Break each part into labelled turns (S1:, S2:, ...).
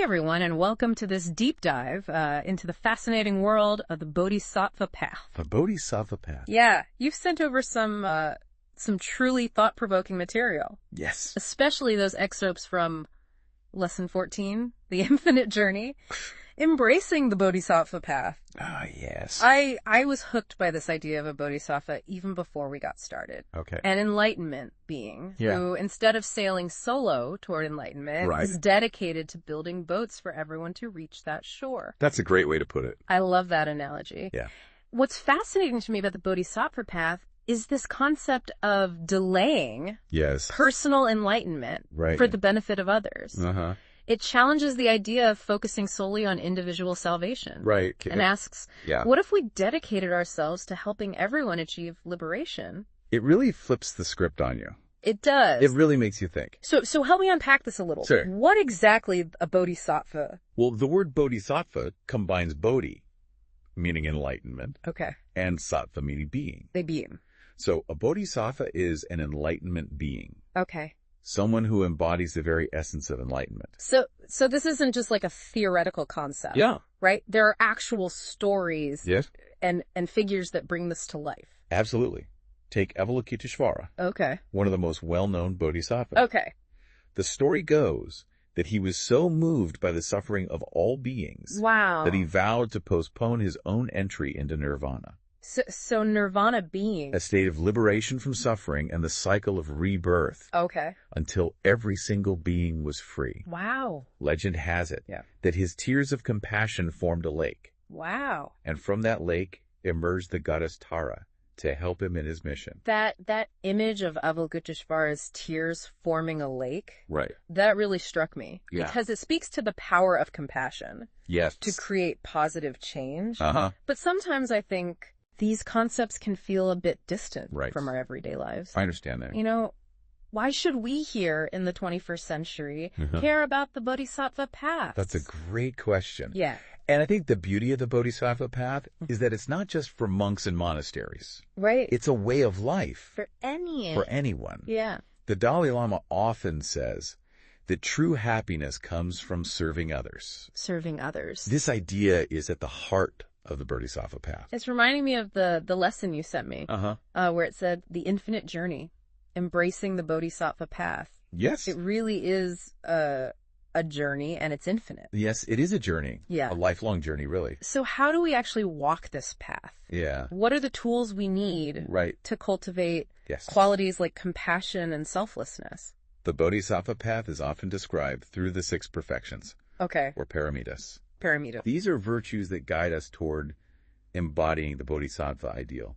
S1: everyone, and welcome to this deep dive into the fascinating world of the Bodhisattva Path.
S2: The Bodhisattva Path.
S1: Yeah, you've sent over some truly thought-provoking material.
S2: Yes.
S1: Especially those excerpts from Lesson 14, The Infinite Journey, embracing the Bodhisattva Path.
S2: Ah, yes.
S1: I was hooked by this idea of a bodhisattva even before we got started.
S2: Okay.
S1: An enlightenment being who, instead of sailing solo toward enlightenment, is dedicated to building boats for everyone to reach that shore.
S2: That's a great way to put it.
S1: I love that analogy.
S2: Yeah.
S1: What's fascinating to me about the Bodhisattva Path is this concept of delaying personal enlightenment for the benefit of others.
S2: Uh-huh.
S1: It challenges the idea of focusing solely on individual salvation.
S2: Right.
S1: And asks, what if we dedicated ourselves to helping everyone achieve liberation?
S2: It really flips the script on you.
S1: It does.
S2: It really makes you think.
S1: So help me unpack this a little.
S2: Sure.
S1: What exactly a bodhisattva?
S2: Well, the word bodhisattva combines bodhi, meaning enlightenment, and sattva, meaning being.
S1: They being.
S2: So a bodhisattva is an enlightenment being.
S1: Okay. Someone
S2: who embodies the very essence of enlightenment.
S1: So this isn't just like a theoretical concept.
S2: Yeah.
S1: Right? There are actual stories and figures that bring this to life.
S2: Absolutely. Take Avalokiteshvara.
S1: Okay.
S2: One of the most well-known bodhisattvas.
S1: Okay.
S2: The story goes that he was so moved by the suffering of all beings that he vowed to postpone his own entry into nirvana.
S1: So nirvana being
S2: a state of liberation from suffering and the cycle of rebirth.
S1: Okay.
S2: Until every single being was free.
S1: Wow.
S2: Legend has it that his tears of compassion formed a lake.
S1: Wow.
S2: And from that lake emerged the goddess Tara to help him in his mission.
S1: That image of Avalokiteshvara's tears forming a lake, that really struck me.
S2: Yeah.
S1: Because it speaks to the power of compassion.
S2: Yes.
S1: To create positive change.
S2: Uh-huh.
S1: But sometimes I think these concepts can feel a bit distant from our everyday lives.
S2: I understand that.
S1: You know, why should we here in the 21st century care about the Bodhisattva Path?
S2: That's a great question.
S1: Yeah.
S2: And I think the beauty of the Bodhisattva Path is that it's not just for monks and monasteries.
S1: Right.
S2: It's a way of life.
S1: For
S2: anyone.
S1: Yeah.
S2: The Dalai Lama often says that true happiness comes from serving others.
S1: Serving others.
S2: This idea is at the heart of the Bodhisattva Path.
S1: It's reminding me of the lesson you sent me, where it said the infinite journey, embracing the Bodhisattva Path.
S2: Yes.
S1: It really is a journey, and it's infinite.
S2: Yes, it is a journey.
S1: Yeah.
S2: A lifelong journey, really.
S1: So how do we actually walk this path?
S2: Yeah.
S1: What are the tools we need to cultivate qualities like compassion and selflessness?
S2: The Bodhisattva Path is often described through the 6 perfections.
S1: Okay.
S2: Or paramitas.
S1: Paramita.
S2: These are virtues that guide us toward embodying the Bodhisattva ideal.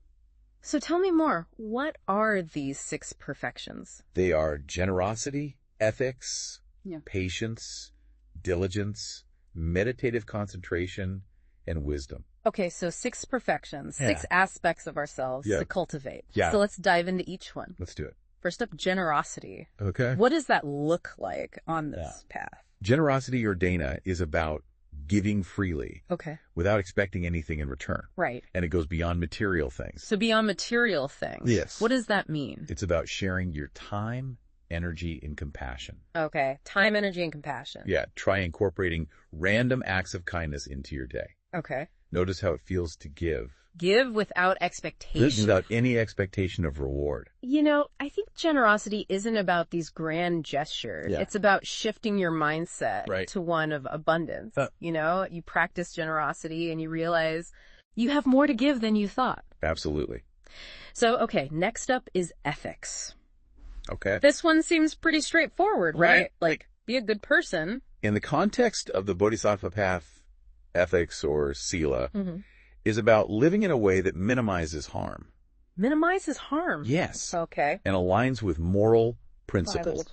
S1: So tell me more. What are these 6 perfections?
S2: They are generosity, ethics, patience, diligence, meditative concentration, and wisdom.
S1: Okay, so 6 perfections, 6 aspects of ourselves to cultivate.
S2: Yeah.
S1: So let's dive into each one.
S2: Let's do it.
S1: First up, generosity.
S2: Okay.
S1: What does that look like on this path?
S2: Generosity or dana is about giving freely.
S1: Okay.
S2: Without expecting anything in return.
S1: Right.
S2: And it goes beyond material things.
S1: So beyond material things.
S2: Yes.
S1: What does that mean?
S2: It's about sharing your time, energy, and compassion.
S1: Okay. Time, energy, and compassion.
S2: Yeah. Try incorporating random acts of kindness into your day.
S1: Okay.
S2: Notice how it feels to give.
S1: Give without expectation.
S2: Without any expectation of reward.
S1: You know, I think generosity isn't about these grand gestures.
S2: Yeah.
S1: It's about shifting your mindset to one of abundance. You know, you practice generosity and you realize you have more to give than you thought.
S2: Absolutely.
S1: So, okay, next up is ethics.
S2: Okay.
S1: This one seems pretty straightforward, right? Like, be a good person.
S2: In the context of the Bodhisattva Path, ethics or sila is about living in a way that minimizes harm.
S1: Minimizes harm?
S2: Yes.
S1: Okay.
S2: And aligns with moral principles.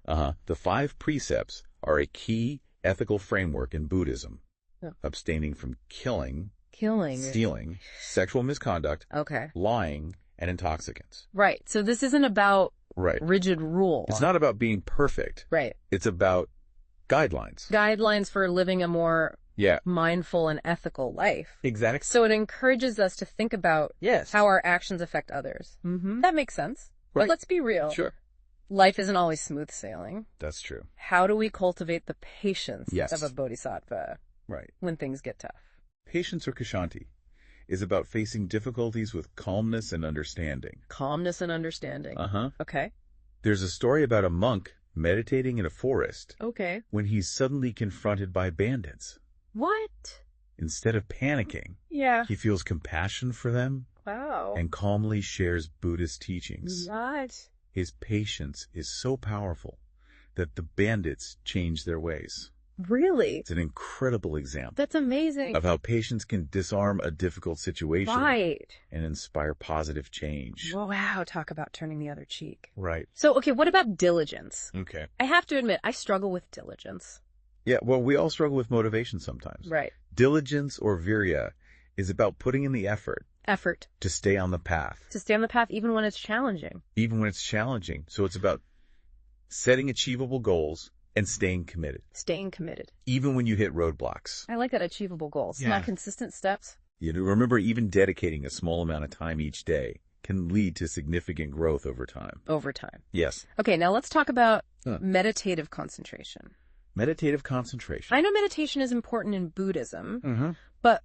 S1: Principles.
S2: The 5 precepts are a key ethical framework in Buddhism. Abstaining from killing, stealing, sexual misconduct, lying, and intoxicants.
S1: Right. So this isn't about rigid rules.
S2: It's not about being perfect.
S1: Right.
S2: It's about guidelines.
S1: Guidelines for living a more mindful and ethical life.
S2: Exactly.
S1: So it encourages us to think about how our actions affect others. That makes sense. But let's be real.
S2: Sure.
S1: Life isn't always smooth sailing.
S2: That's true.
S1: How do we cultivate the patience of a bodhisattva when things get tough?
S2: Patience, or kshanti, is about facing difficulties with calmness and understanding.
S1: Calmness and understanding. Okay.
S2: There's a story about a monk meditating in a forest.
S1: Okay.
S2: When he's suddenly confronted by bandits.
S1: What?
S2: Instead of panicking, he feels compassion for them.
S1: Wow.
S2: And calmly shares Buddhist teachings.
S1: What?
S2: His patience is so powerful that the bandits change their ways.
S1: Really?
S2: It's an incredible example.
S1: That's amazing.
S2: Of how patience can disarm a difficult situation.
S1: Right.
S2: And inspire positive change.
S1: Wow, talk about turning the other cheek.
S2: Right.
S1: So, okay, what about diligence?
S2: Okay.
S1: I have to admit, I struggle with diligence.
S2: Yeah, well, we all struggle with motivation sometimes.
S1: Right.
S2: Diligence, or virya, is about putting in the effort. To stay on the path.
S1: To stay on the path even when it's challenging.
S2: Even when it's challenging. So it's about setting achievable goals and staying committed.
S1: Staying committed.
S2: Even when you hit roadblocks.
S1: I like that, achievable goals. Small, consistent steps.
S2: You know, remember, even dedicating a small amount of time each day can lead to significant growth over time.
S1: Over time.
S2: Yes.
S1: Okay, now let's talk about meditative concentration.
S2: Meditative concentration.
S1: I know meditation is important in Buddhism, but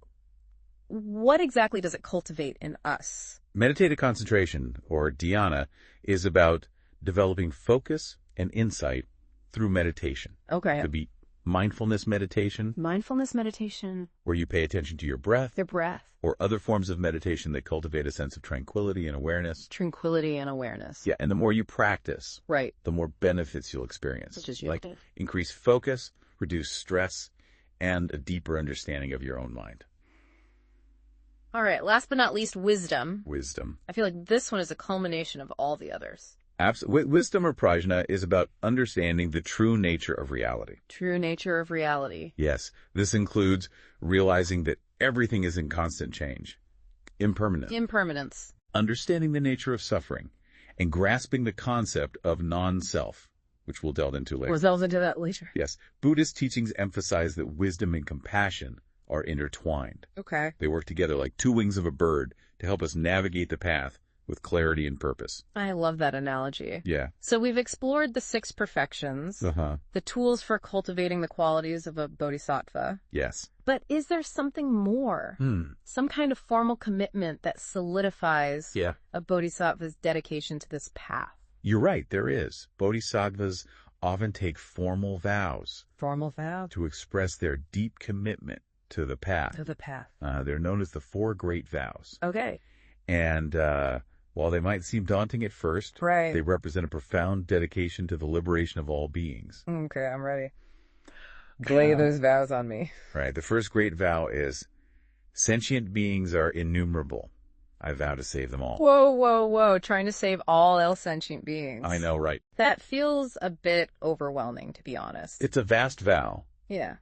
S1: what exactly does it cultivate in us?
S2: Meditative concentration, or dhyana, is about developing focus and insight through meditation.
S1: Okay.
S2: It could be mindfulness meditation.
S1: Mindfulness meditation.
S2: Where you pay attention to your breath.
S1: Your breath.
S2: Or other forms of meditation that cultivate a sense of tranquility and awareness.
S1: Tranquility and awareness.
S2: Yeah, and the more you practice, the more benefits you'll experience.
S1: Such as
S2: like increased focus, reduced stress, and a deeper understanding of your own mind.
S1: All right, last but not least, wisdom.
S2: Wisdom.
S1: I feel like this one is a culmination of all the others.
S2: Absolutely. Wisdom, or prajna, is about understanding the true nature of reality.
S1: True nature of reality.
S2: Yes. This includes realizing that everything is in constant change. Impermanence. Understanding the nature of suffering, and grasping the concept of non-self, which we'll delve into later.
S1: We'll delve into that later.
S2: Yes. Buddhist teachings emphasize that wisdom and compassion are intertwined.
S1: Okay.
S2: They work together like two wings of a bird to help us navigate the path with clarity and purpose.
S1: I love that analogy.
S2: Yeah.
S1: So we've explored the 6 perfections, the tools for cultivating the qualities of a bodhisattva.
S2: Yes.
S1: But is there something more? Some kind of formal commitment that solidifies a bodhisattva's dedication to this path?
S2: You're right, there is. Bodhisattvas often take formal vows.
S1: Formal vows?
S2: To express their deep commitment to the path. They're known as the 4 great vows.
S1: Okay.
S2: And while they might seem daunting at first, they represent a profound dedication to the liberation of all beings.
S1: Okay, I'm ready. Lay those vows on me.
S2: Right. The first great vow is, sentient beings are innumerable. I vow to save them all.
S1: Whoa, whoa, whoa. Trying to save all else sentient beings.
S2: I know, right?
S1: That feels a bit overwhelming, to be honest.
S2: It's a vast vow.
S1: Yeah.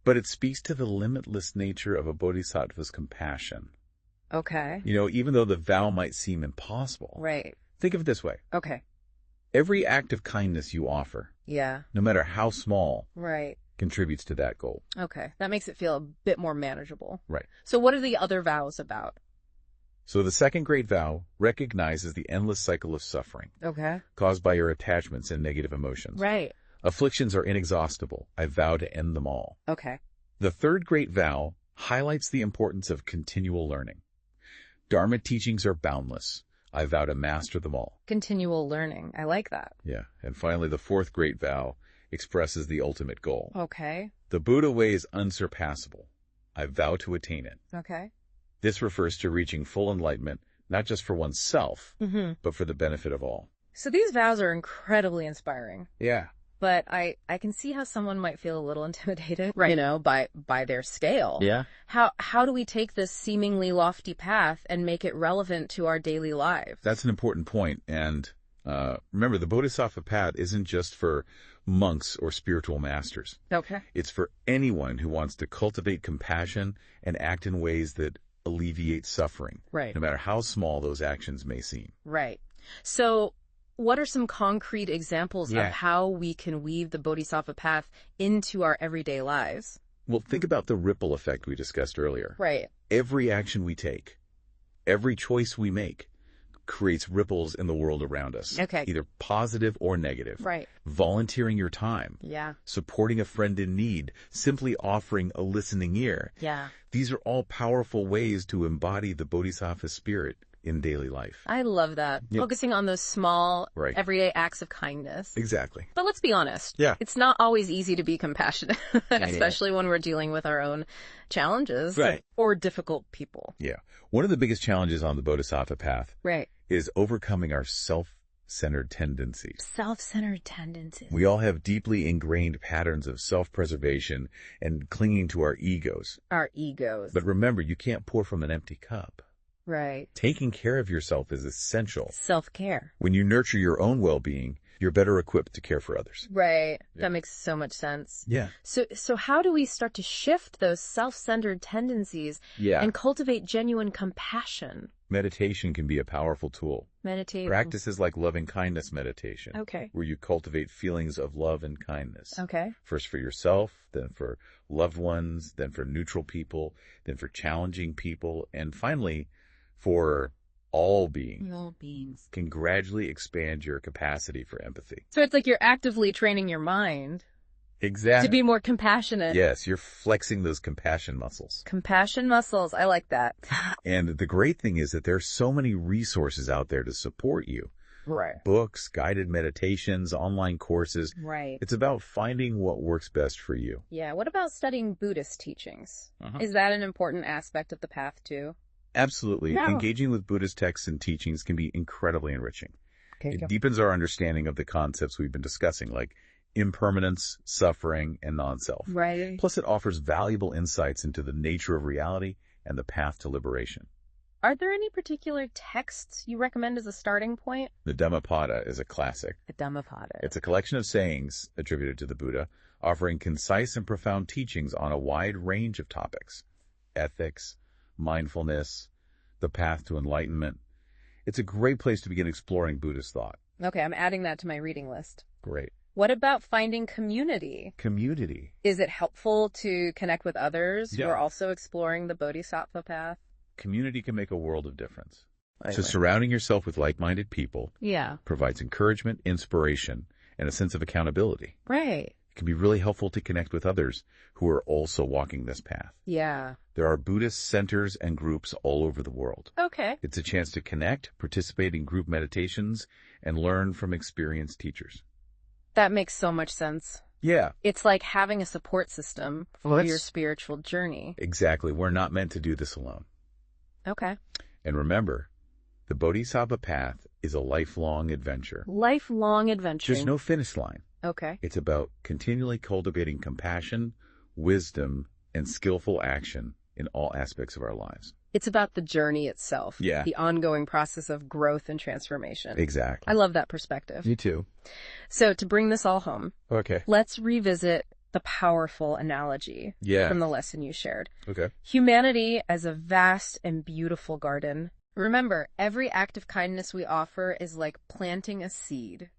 S2: But it speaks to the limitless nature of a bodhisattva's compassion.
S1: Okay.
S2: You know, even though the vow might seem impossible.
S1: Right.
S2: Think of it this way.
S1: Okay.
S2: Every act of kindness you offer, no matter how small, contributes to that goal.
S1: Okay. That makes it feel a bit more manageable.
S2: Right.
S1: So what are the other vows about?
S2: So the second great vow recognizes the endless cycle of suffering.
S1: Okay.
S2: Caused by your attachments and negative emotions.
S1: Right.
S2: Afflictions are inexhaustible. I vow to end them all.
S1: Okay.
S2: The third great vow highlights the importance of continual learning. Dharma teachings are boundless. I vow to master them all.
S1: Continual learning. I like that.
S2: Yeah. And finally, the fourth great vow expresses the ultimate goal.
S1: Okay.
S2: The Buddha way is unsurpassable. I vow to attain it.
S1: Okay.
S2: This refers to reaching full enlightenment, not just for oneself, but for the benefit of all.
S1: So these vows are incredibly inspiring.
S2: Yeah.
S1: But I can see how someone might feel a little intimidated, you know, by their scale.
S2: Yeah.
S1: How do we take this seemingly lofty path and make it relevant to our daily lives?
S2: That's an important point. And remember, the Bodhisattva Path isn't just for monks or spiritual masters.
S1: Okay.
S2: It's for anyone who wants to cultivate compassion and act in ways that alleviate suffering.
S1: Right.
S2: No matter how small those actions may seem.
S1: Right. So what are some concrete examples of how we can weave the Bodhisattva Path into our everyday lives?
S2: Well, think about the ripple effect we discussed earlier.
S1: Right.
S2: Every action we take, every choice we make, creates ripples in the world around us.
S1: Okay.
S2: Either positive or negative.
S1: Right.
S2: Volunteering your time.
S1: Yeah.
S2: Supporting a friend in need. Simply offering a listening ear.
S1: Yeah.
S2: These are all powerful ways to embody the Bodhisattva spirit in daily life.
S1: I love that.
S2: Yep.
S1: Focusing on those small,
S2: Right.
S1: everyday acts of kindness.
S2: Exactly.
S1: But let's be honest.
S2: Yeah.
S1: It's not always easy to be compassionate, especially when we're dealing with our own challenges
S2: Right.
S1: or difficult people.
S2: Yeah. One of the biggest challenges on the Bodhisattva path
S1: Right.
S2: is overcoming our self-centered tendencies.
S1: Self-centered tendencies.
S2: We all have deeply ingrained patterns of self-preservation and clinging to our egos.
S1: Our egos.
S2: But remember, you can't pour from an empty cup.
S1: Right.
S2: Taking care of yourself is essential.
S1: Self-care.
S2: When you nurture your own well-being, you're better equipped to care for others.
S1: Right.
S2: Yeah.
S1: That makes so much sense.
S2: Yeah.
S1: So how do we start to shift those self-centered tendencies and cultivate genuine compassion?
S2: Meditation can be a powerful tool.
S1: Meditate.
S2: Practices like loving kindness meditation.
S1: Okay.
S2: Where you cultivate feelings of love and kindness.
S1: Okay.
S2: First for yourself, then for loved ones, then for neutral people, then for challenging people, and finally for all beings.
S1: All beings.
S2: Can gradually expand your capacity for empathy.
S1: So it's like you're actively training your mind
S2: Exactly.
S1: to be more compassionate.
S2: Yes, you're flexing those compassion muscles.
S1: Compassion muscles. I like that.
S2: And the great thing is that there's so many resources out there to support you.
S1: Right.
S2: Books, guided meditations, online courses.
S1: Right.
S2: It's about finding what works best for you.
S1: Yeah. What about studying Buddhist teachings? Is that an important aspect of the path too?
S2: Absolutely.
S1: No.
S2: Engaging with Buddhist texts and teachings can be incredibly enriching.
S1: Okay,
S2: It deepens our understanding of the concepts we've been discussing, like impermanence, suffering, and non-self.
S1: Right.
S2: Plus, it offers valuable insights into the nature of reality and the path to liberation.
S1: Are there any particular texts you recommend as a starting point?
S2: The Dhammapada is a classic.
S1: The Dhammapada.
S2: It's a collection of sayings attributed to the Buddha, offering concise and profound teachings on a wide range of topics: ethics, mindfulness, the path to enlightenment. It's a great place to begin exploring Buddhist thought.
S1: Okay, I'm adding that to my reading list.
S2: Great.
S1: What about finding community?
S2: Community.
S1: Is it helpful to connect with others who
S2: Yeah.
S1: are also exploring the Bodhisattva path?
S2: Community can make a world of difference.
S1: I
S2: So
S1: like-
S2: surrounding yourself with like-minded people
S1: Yeah.
S2: provides encouragement, inspiration, and a sense of accountability.
S1: Right.
S2: It can be really helpful to connect with others who are also walking this path.
S1: Yeah.
S2: There are Buddhist centers and groups all over the world.
S1: Okay.
S2: It's a chance to connect, participate in group meditations, and learn from experienced teachers.
S1: That makes so much sense.
S2: Yeah,
S1: It's like having a support system for
S2: Well,
S1: your
S2: that's-
S1: spiritual journey.
S2: exactly. We're not meant to do this alone.
S1: Okay.
S2: And remember, the Bodhisattva Path is a lifelong adventure.
S1: Lifelong adventure.
S2: There's no finish line.
S1: Okay.
S2: It's about continually cultivating compassion, wisdom, and skillful action in all aspects of our lives.
S1: It's about the journey itself.
S2: Yeah.
S1: The ongoing process of growth and transformation.
S2: Exactly.
S1: I love that perspective.
S2: Me too.
S1: So to bring this all home,
S2: Okay.
S1: let's revisit the powerful analogy
S2: Yeah.
S1: from the lesson you shared.
S2: Okay.
S1: Humanity as a vast and beautiful garden. Remember, every act of kindness we offer is like planting a seed.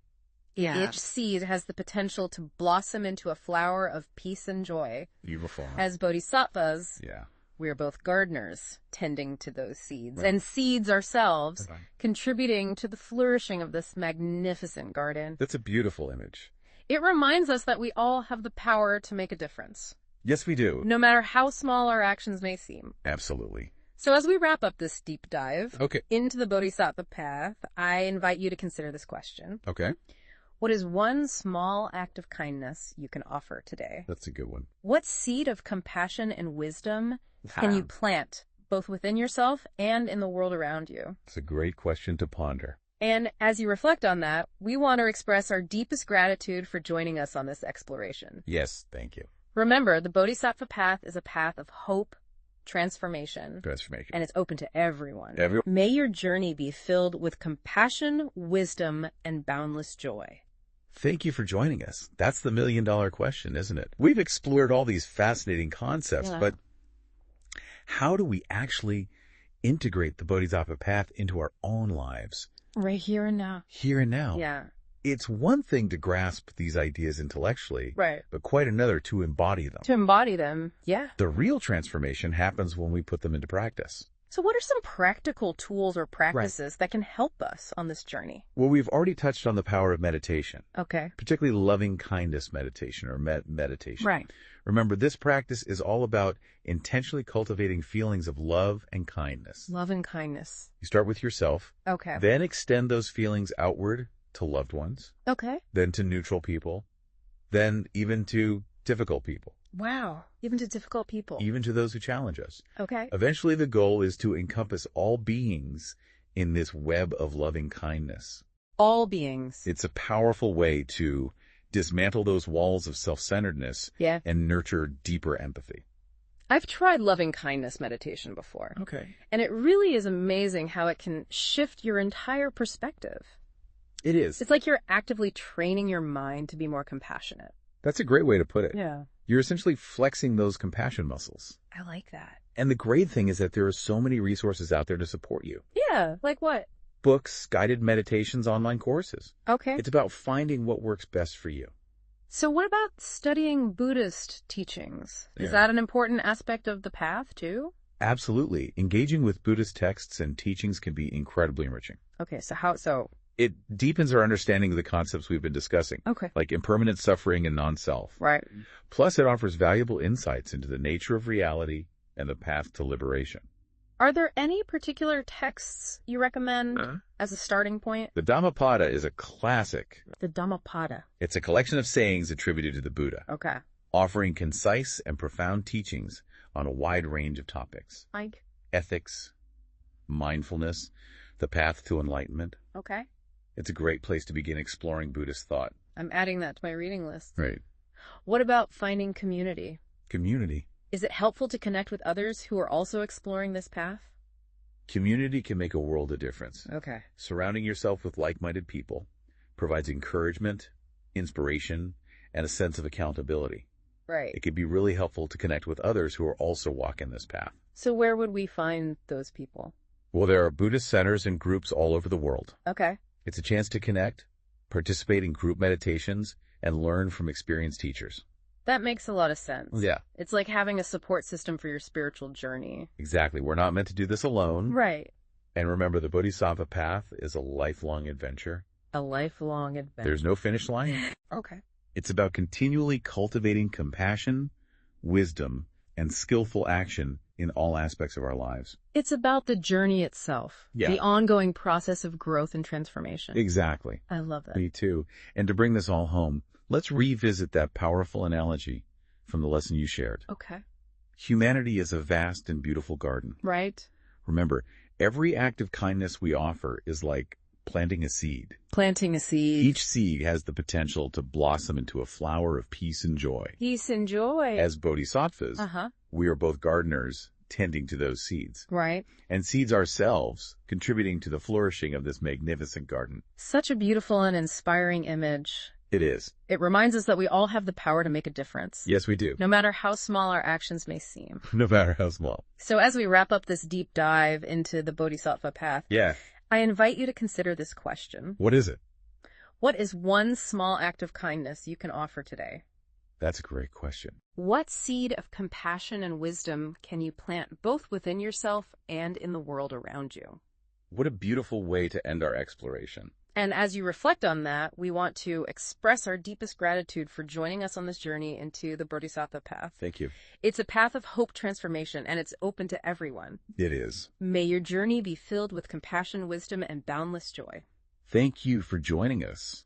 S3: Yeah.
S1: Each seed has the potential to blossom into a flower of peace and joy.
S2: Beautiful.
S1: As bodhisattvas,
S2: Yeah.
S1: we are both gardeners tending to those seeds,
S2: Right.
S1: and seeds ourselves,
S2: Okay.
S1: contributing to the flourishing of this magnificent garden.
S2: That's a beautiful image.
S1: It reminds us that we all have the power to make a difference,
S2: Yes, we do.
S1: no matter how small our actions may seem.
S2: Absolutely.
S1: So as we wrap up this deep dive
S2: Okay.
S1: into the Bodhisattva path, I invite you to consider this question.
S2: Okay.
S1: What is one small act of kindness you can offer today?
S2: That's a good one.
S1: What seed of compassion and wisdom can you plant, both within yourself and in the world around you?
S2: It's a great question to ponder.
S1: And as you reflect on that, we want to express our deepest gratitude for joining us on this exploration.
S2: Yes, thank you.
S1: Remember, the Bodhisattva path is a path of hope, transformation,
S2: Transformation.
S1: and it's open to everyone.
S2: Everyone.
S1: May your journey be filled with compassion, wisdom, and boundless joy.
S2: Thank you for joining us. That's the million-dollar question, isn't it? We've explored all these fascinating concepts,
S1: Yeah.
S2: but how do we actually integrate the Bodhisattva path into our own lives,
S1: Right here and now.
S2: here and now?
S1: Yeah.
S2: It's one thing to grasp these ideas intellectually,
S1: Right.
S2: but quite another to embody them.
S1: To embody them. Yeah.
S2: The real transformation happens when we put them into practice.
S1: So what are some practical tools or practices that can help us on this journey?
S2: Well, we've already touched on the power of meditation.
S1: Okay.
S2: Particularly loving kindness meditation or meditation.
S1: Right.
S2: Remember, this practice is all about intentionally cultivating feelings of love and kindness.
S1: Love and kindness.
S2: You start with yourself.
S1: Okay.
S2: Then extend those feelings outward to loved ones.
S1: Okay.
S2: Then to neutral people. Then even to difficult people.
S1: Wow. Even to difficult people.
S2: Even to those who challenge us.
S1: Okay.
S2: Eventually, the goal is to encompass all beings in this web of loving kindness.
S1: All beings.
S2: It's a powerful way to dismantle those walls of self-centeredness and nurture deeper empathy.
S1: I've tried loving kindness meditation before.
S2: Okay.
S1: And it really is amazing how it can shift your entire perspective.
S2: It is.
S1: It's like you're actively training your mind to be more compassionate.
S2: That's a great way to put it.
S1: Yeah.
S2: You're essentially flexing those compassion muscles.
S1: I like that.
S2: And the great thing is that there are so many resources out there to support you.
S1: Yeah, like what?
S2: Books, guided meditations, online courses.
S1: Okay.
S2: It's about finding what works best for you.
S1: So what about studying Buddhist teachings? Is that an important aspect of the path, too?
S2: Absolutely. Engaging with Buddhist texts and teachings can be incredibly enriching.
S1: Okay, so how so?
S2: It deepens our understanding of the concepts we've been discussing.
S1: Okay.
S2: Like impermanent suffering and non-self.
S1: Right.
S2: Plus, it offers valuable insights into the nature of reality and the path to liberation.
S1: Are there any particular texts you recommend as a starting point?
S2: The Dhammapada is a classic.
S1: The Dhammapada.
S2: It's a collection of sayings attributed to the Buddha.
S1: Okay.
S2: Offering concise and profound teachings on a wide range of topics.
S1: Like?
S2: Ethics, mindfulness, the path to enlightenment.
S1: Okay.
S2: It's a great place to begin exploring Buddhist thought.
S1: I'm adding that to my reading list.
S2: Right.
S1: What about finding community?
S2: Community.
S1: Is it helpful to connect with others who are also exploring this path?
S2: Community can make a world of difference.
S1: Okay.
S2: Surrounding yourself with like-minded people provides encouragement, inspiration, and a sense of accountability.
S1: Right.
S2: It can be really helpful to connect with others who are also walking this path.
S1: So where would we find those people?
S2: Well, there are Buddhist centers and groups all over the world.
S1: Okay.
S2: It's a chance to connect, participate in group meditations, and learn from experienced teachers.
S1: That makes a lot of sense.
S2: Yeah.
S1: It's like having a support system for your spiritual journey.
S2: Exactly. We're not meant to do this alone.
S1: Right.
S2: And remember, the Bodhisattva Path is a lifelong adventure.
S1: A lifelong adventure.
S2: There's no finish line.
S1: Okay.
S2: It's about continually cultivating compassion, wisdom, and skillful action in all aspects of our lives.
S1: It's about the journey itself.
S2: Yeah.
S1: The ongoing process of growth and transformation.
S2: Exactly.
S1: I love that.
S2: Me too. And to bring this all home, let's revisit that powerful analogy from the lesson you shared.
S1: Okay.
S2: Humanity is a vast and beautiful garden.
S1: Right.
S2: Remember, every act of kindness we offer is like planting a seed.
S1: Planting a seed.
S2: Each seed has the potential to blossom into a flower of peace and joy.
S1: Peace and joy.
S2: As bodhisattvas, we are both gardeners tending to those seeds.
S1: Right.
S2: And seeds ourselves contributing to the flourishing of this magnificent garden.
S1: Such a beautiful and inspiring image.
S2: It is.
S1: It reminds us that we all have the power to make a difference.
S2: Yes, we do.
S1: No matter how small our actions may seem.
S2: No matter how small.
S1: So as we wrap up this deep dive into the Bodhisattva Path, I invite you to consider this question.
S2: What is it?
S1: What is one small act of kindness you can offer today?
S2: That's a great question.
S1: What seed of compassion and wisdom can you plant both within yourself and in the world around you?
S2: What a beautiful way to end our exploration.
S1: And as you reflect on that, we want to express our deepest gratitude for joining us on this journey into the Bodhisattva Path.
S2: Thank you.
S1: It's a path of hope transformation, and it's open to everyone.
S2: It is.
S1: May your journey be filled with compassion, wisdom, and boundless joy.
S2: Thank you for joining us.